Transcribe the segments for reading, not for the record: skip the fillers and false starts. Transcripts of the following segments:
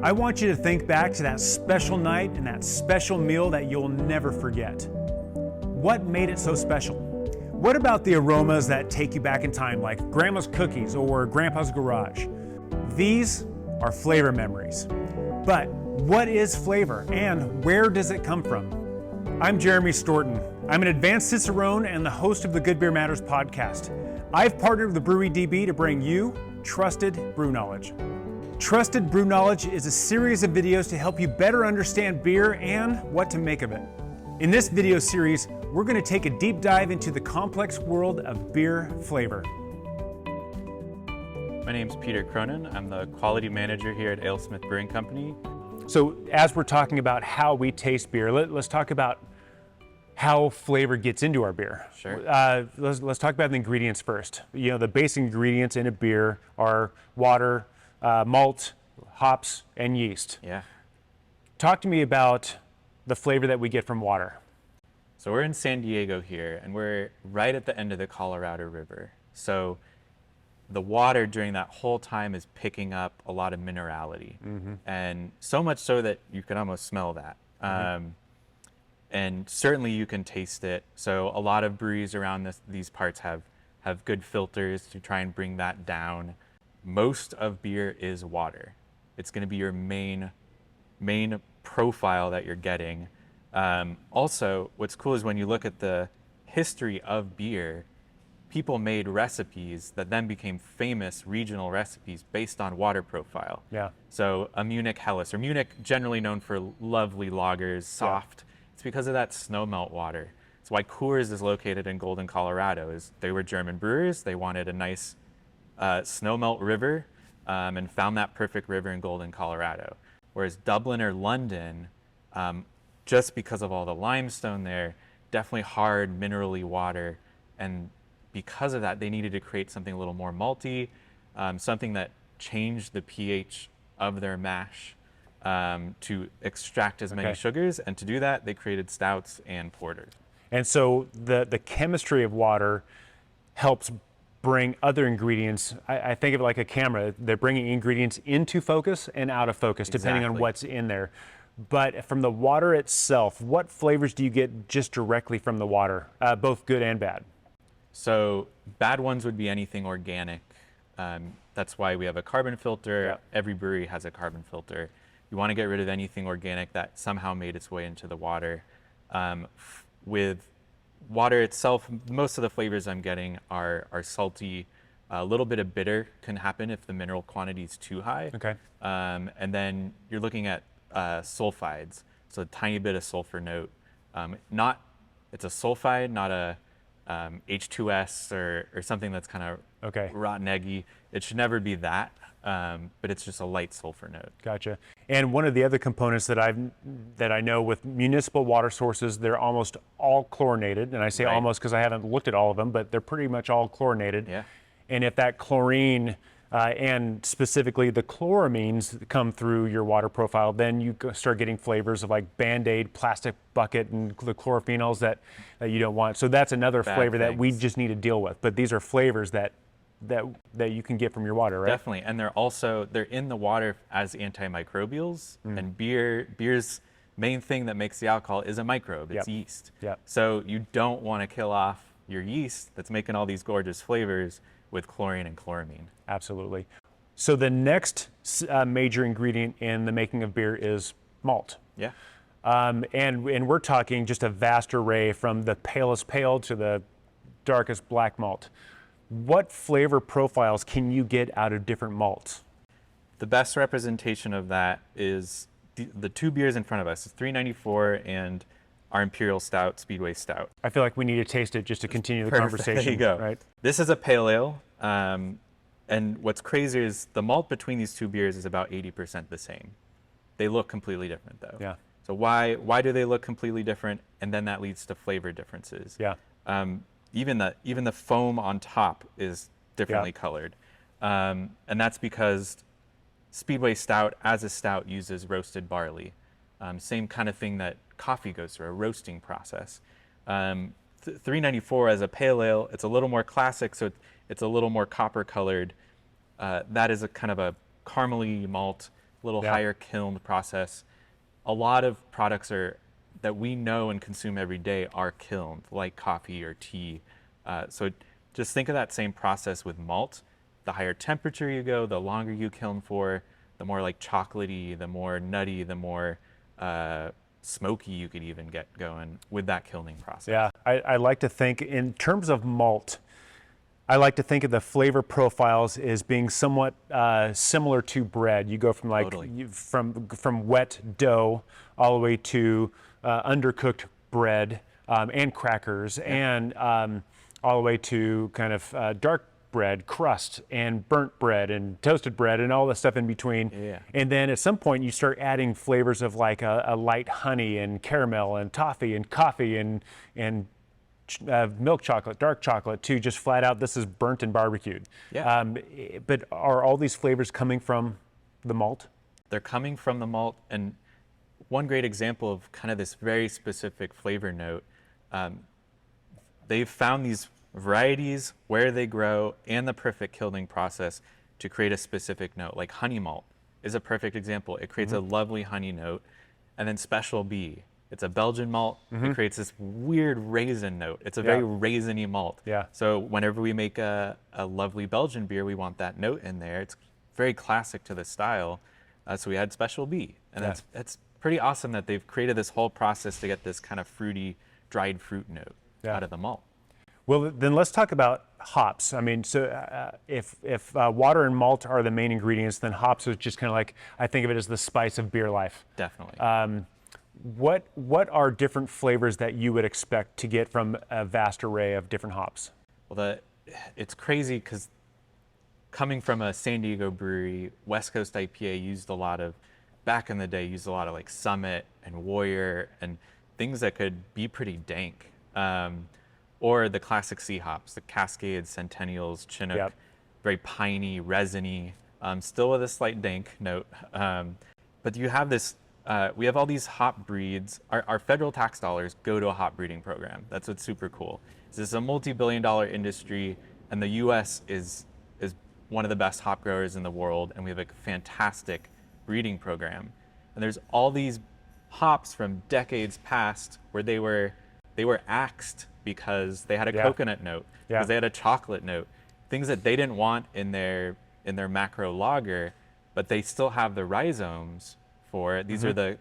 I want you to think back to that special night and that special meal that you'll never forget. What made it so special? What about the aromas that take you back in time, like Grandma's cookies or Grandpa's garage? These are flavor memories. But what is flavor and where does it come from? I'm Jeremy Storton. I'm an Advanced Cicerone and the host of the Good Beer Matters podcast. I've partnered with the BrewDB to bring you trusted brew knowledge. Trusted Brew Knowledge is a series of videos to help you better understand beer and what to make of it. In this video series, we're going to take a deep dive into the complex world of beer flavor. My name's Peter Cronin. I'm the quality manager here at AleSmith Brewing Company. So as we're talking about how we taste beer, let's talk about how flavor gets into our beer. Sure. Let's talk about the ingredients first. You know, the basic ingredients in a beer are water, malt, hops, and yeast. Yeah. Talk to me about the flavor that we get from water. So we're in San Diego here, and we're right at the end of the Colorado River. So the water during that whole time is picking up a lot of minerality, and so much so that you can almost smell that. And certainly you can taste it. So a lot of breweries around these parts have good filters to try and bring that down. Most of beer is water. It's going to be your main profile that you're getting. Also, what's cool is when you look at the history of beer, people made recipes that then became famous regional recipes based on water profile. Yeah. So a Munich Helles, or Munich generally known for lovely lagers, soft. Yeah. It's because of that snowmelt water. It's why Coors is located in Golden, Colorado. Is they were German brewers. They wanted a nice snowmelt river and found that perfect river in Golden, Colorado. Whereas Dublin or London, just because of all the limestone there, definitely hard, minerally water. And because of that, they needed to create something a little more malty, something that changed the pH of their mash to extract as many sugars. And to do that, they created stouts and porters. And so the chemistry of water helps bring other ingredients. I think of it like a camera. They're bringing ingredients into focus and out of focus, depending on what's in there. But from the water itself, what flavors do you get just directly from the water, both good and bad? So bad ones would be anything organic. That's why we have a carbon filter. Yep. Every brewery has a carbon filter. You want to get rid of anything organic that somehow made its way into the water. With water itself, most of the flavors I'm getting are salty. A little bit of bitter can happen if the mineral quantity is too high. Okay. And then you're looking at sulfides, so a tiny bit of sulfur note. It's a sulfide, not a H2S or something that's kind of rotten eggy. It should never be that, but it's just a light sulfur note. Gotcha. And one of the other components that I know with municipal water sources, they're almost all chlorinated, and I say almost because I haven't looked at all of them, but they're pretty much all chlorinated. Yeah. And if that chlorine and specifically the chloramines come through your water profile, then you start getting flavors of like Band-Aid, plastic bucket, and the chlorophenols that you don't want. So that's another flavor that we just need to deal with. But these are flavors that you can get from your water, right? Definitely, and they're in the water as antimicrobials. And beer's main thing that makes the alcohol is a microbe. It's yeast. Yep. So you don't want to kill off your yeast that's making all these gorgeous flavors with chlorine and chloramine. Absolutely. So the next major ingredient in the making of beer is malt. Yeah. And we're talking just a vast array from the palest pale to the darkest black malt. What flavor profiles can you get out of different malts? The best representation of that is the two beers in front of us, 394 and our Imperial Stout, Speedway Stout. I feel like we need to taste it just to continue the conversation. There you go. Right? This is a pale ale, and what's crazy is the malt between these two beers is about 80% the same. They look completely different though. Yeah. So why do they look completely different? And then that leads to flavor differences. Yeah. Even the foam on top is differently colored, and that's because Speedway Stout as a stout uses roasted barley. Same kind of thing that coffee goes through, a roasting process. 394 as a pale ale, it's a little more classic, so it's a little more copper colored. That is a kind of a caramely malt little Yeah. higher kiln process. A lot of products that we know and consume every day are kilned, like coffee or tea. So just think of that same process with malt. The higher temperature you go, the longer you kiln for, the more like chocolatey, the more nutty, the more smoky you could even get going with that kilning process. Yeah, I like to think in terms of malt. I like to think of the flavor profiles as being somewhat similar to bread. You go from like Totally. from wet dough all the way to undercooked bread and crackers, and all the way to kind of dark bread, crust, and burnt bread, and toasted bread, and all the stuff in between. Yeah. And then at some point you start adding flavors of like a light honey and caramel and toffee and coffee and milk chocolate, dark chocolate, to just flat out, this is burnt and barbecued. Yeah. But are all these flavors coming from the malt? They're coming from the malt. And one great example of kind of this very specific flavor note, they've found these varieties, where they grow, and the perfect kilning process to create a specific note. Like honey malt is a perfect example. It creates a lovely honey note. And then Special B, it's a Belgian malt. It creates this weird raisin note. It's a very raisiny malt. Yeah. So whenever we make a lovely Belgian beer, we want that note in there. It's very classic to the style. So we had Special B. And that's pretty awesome that they've created this whole process to get this kind of fruity, dried fruit note out of the malt. Well, then let's talk about hops. I mean, so if water and malt are the main ingredients, then hops is just kind of like, I think of it as the spice of beer life. Definitely. What are different flavors that you would expect to get from a vast array of different hops? Well, it's crazy because coming from a San Diego brewery, West Coast IPA back in the day, used a lot of like Summit and Warrior and things that could be pretty dank. Or the classic C hops, the Cascades, Centennials, Chinook, very piney, resiny, still with a slight dank note. But you have this, we have all these hop breeds. Our federal tax dollars go to a hop breeding program. That's what's super cool. This is a multi-billion-dollar industry, and the U.S. is one of the best hop growers in the world, and we have a fantastic breeding program. And there's all these hops from decades past where they were axed because they had a coconut note, because they had a chocolate note, things that they didn't want in their macro lager, but they still have the rhizomes for it. These are the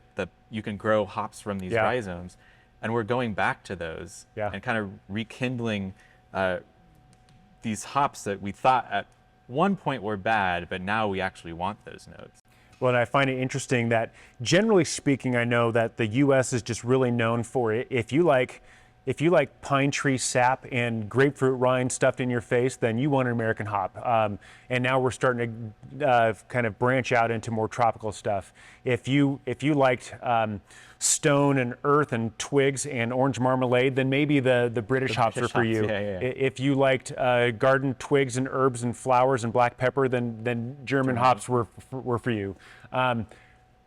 you can grow hops from these rhizomes, and we're going back to those and kind of rekindling these hops that we thought at one point were bad, but now we actually want those notes. Well, and I find it interesting that generally speaking, I know that the U.S. is just really known for it. If you like pine tree sap and grapefruit rind stuffed in your face, then you want an American hop. And now we're starting to kind of branch out into more tropical stuff. If you liked stone and earth and twigs and orange marmalade, then maybe the British hops are for you. If you liked garden twigs and herbs and flowers and black pepper, then German hops were for you.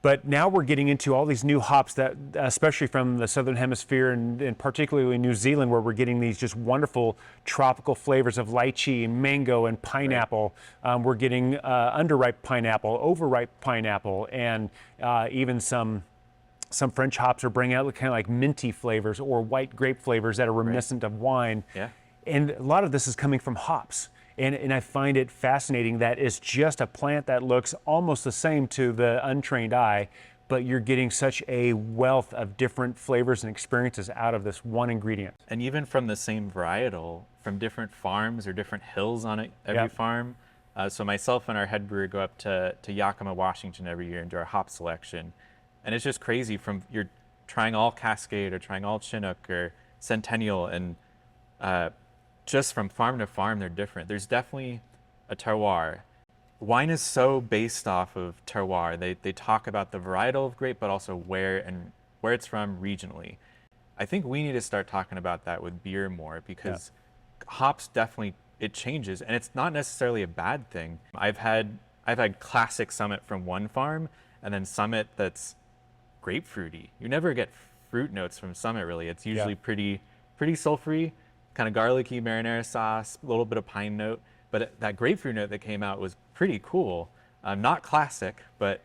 But now we're getting into all these new hops that, especially from the Southern Hemisphere and particularly New Zealand, where we're getting these just wonderful tropical flavors of lychee and mango and pineapple. We're getting underripe pineapple, overripe pineapple, and even some French hops are bringing out kind of like minty flavors or white grape flavors that are reminiscent of wine. Yeah. And a lot of this is coming from hops. And I find it fascinating that it's just a plant that looks almost the same to the untrained eye, but you're getting such a wealth of different flavors and experiences out of this one ingredient. And even from the same varietal, from different farms or different hills on every farm. So myself and our head brewer go up to Yakima, Washington every year and do our hop selection. And it's just crazy from you're trying all Cascade or trying all Chinook or Centennial, and just from farm to farm, they're different. There's definitely a terroir. Wine is so based off of terroir. They talk about the varietal of grape, but also where it's from regionally. I think we need to start talking about that with beer more, because hops definitely, it changes, and it's not necessarily a bad thing. I've had classic Summit from one farm, and then Summit that's grapefruity. You never get fruit notes from Summit really. It's usually pretty sulfury, kind of garlicky marinara sauce, a little bit of pine note, but that grapefruit note that came out was pretty cool. Not classic, but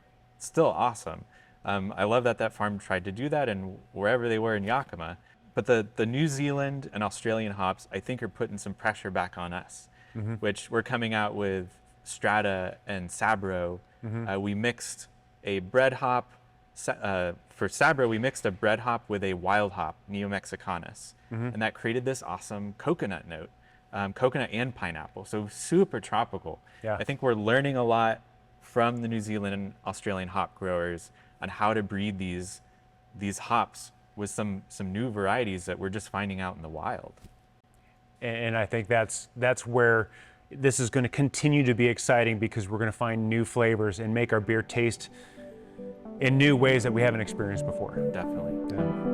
still awesome. I love that that farm tried to do that, and wherever they were in Yakima. But the New Zealand and Australian hops, I think, are putting some pressure back on us, which we're coming out with Strata and Sabro. We mixed a bread hop. For Sabro, we mixed a bread hop with a wild hop, Neo-Mexicanus, and that created this awesome coconut note, coconut and pineapple, so super tropical. Yeah. I think we're learning a lot from the New Zealand and Australian hop growers on how to breed these hops with some new varieties that we're just finding out in the wild. And I think that's where this is going to continue to be exciting, because we're going to find new flavors and make our beer taste in new ways that we haven't experienced before. Definitely. Yeah.